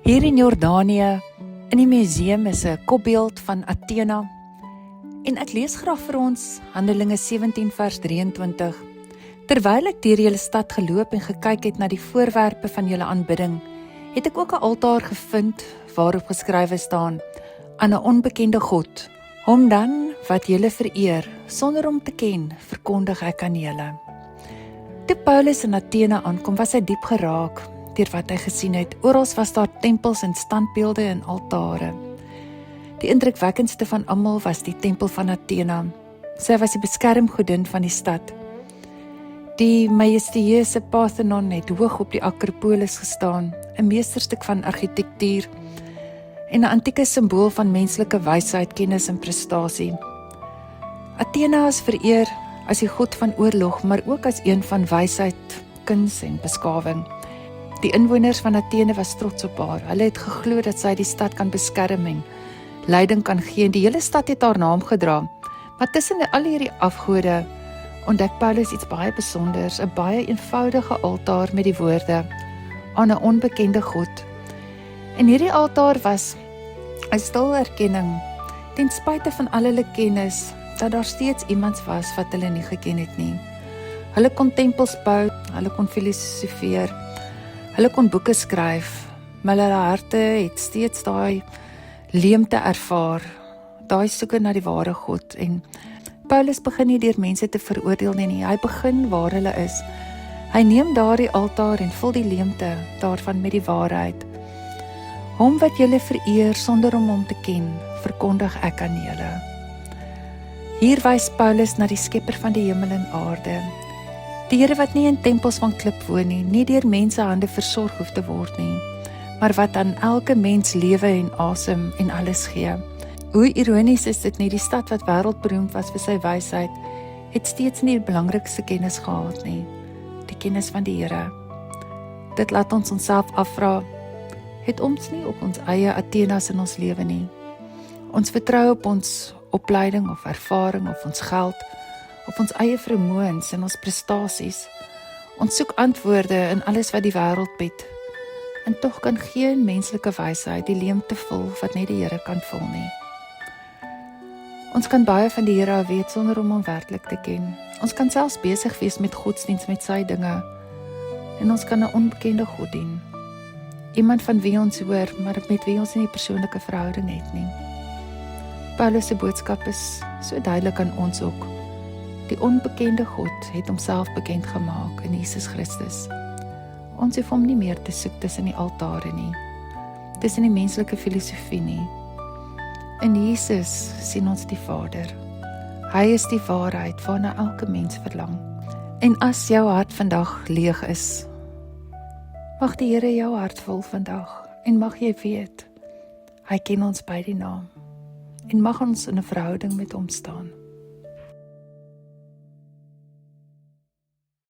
Hier in Jordanië, in die museum is 'n kopbeeld van Athena. En ek lees graag vir ons Handelinge 17 vers 23. Terwyl ek deur julle stad geloop en gekyk het na die voorwerpe van julle aanbidding, het ek ook 'n altaar gevind waarop geskrywe staan: aan 'n onbekende God. Hom dan wat julle vereer, sonder om te ken, verkondig ek aan julle. Toe Paulus in Athene aankom, was hy diep geraak deur wat hy gesien het. Oral was daar tempels en standbeelde en altare. Die indrukwekkendste van almal was die tempel van Athena. Sy was die beskermgodin van die stad. Die majestueuse Parthenon het hoog op die Akropolis gestaan, 'n meesterstuk van argitektuur en 'n antieke simbool van menslike wysheid, kennis en prestasie. Athena is vereer as die god van oorlog, maar ook as een van wysheid, kuns en beskawing. Die inwoners van Athene was trots op haar. Hulle het geglo dat sy die stad kan beskerm en leiding kan gee. Die hele stad het haar naam gedra. Maar tussen al hierdie afgode ontdek Paulus iets baie besonders, 'n baie eenvoudige altaar met die woorde: aan 'n onbekende God. En hierdie altaar was 'n stil erkenning, ten spyte van al hulle kennis, dat daar steeds iemand was wat hulle nie geken het nie. Hulle kon tempels bou, hulle kon filosofeer, hulle kon boeke skryf, maar hulle harte het steeds daai leemte ervaar, daai soeke na die ware God. En Paulus begin nie deur mense te veroordeel nie, hy begin waar hulle is. Hy neem daardie altaar en vul die leemte daarvan met die waarheid. Hom wat julle vereer sonder om hom te ken, verkondig ek aan julle. Hier wys Paulus na die skepper van die hemel en aarde. Die Here wat nie in tempels van klip woon nie, nie deur mense hande versorg hoef te word nie, maar wat aan elke mens lewe en asem en alles gee. Hoe ironies is dit nie, die stad wat wêreldberoemd was vir sy wysheid, het steeds nie die belangrikste kennis gehad nie, die kennis van die Here. Dit laat ons onsself afvra, het ons nie op ons eie Athenas in ons lewe nie? Ons vertrou op ons opleiding of ervaring of ons geld, of ons eie vermoëns en ons prestasies. Ons soek antwoorde in alles wat die wêreld bied, en tog kan geen menslike wysheid die leemte vul wat net die Here kan vul nie. Ons kan baie van die Here weet sonder om hom werklik te ken. Ons kan selfs besig wees met godsdiens, met sy dinge, en ons kan 'n onbekende God dien. Iemand van wie ons hoor, maar met wie ons nie 'n persoonlike verhouding het nie. Paulus se boodskap is so duidelik aan ons ook. Die onbekende God het homself bekend gemaak in Jesus Christus. Ons hoef hom nie meer te soek tussen die altare nie, tussen die menslike filosofie nie. In Jesus sien ons die Vader. Hy is die waarheid waarna elke mens verlang. En as jou hart vandag leeg is, mag die Here jou hart vul vandag, en mag jy weet, hy ken ons by die naam, en mag ons in 'n verhouding met hom staan.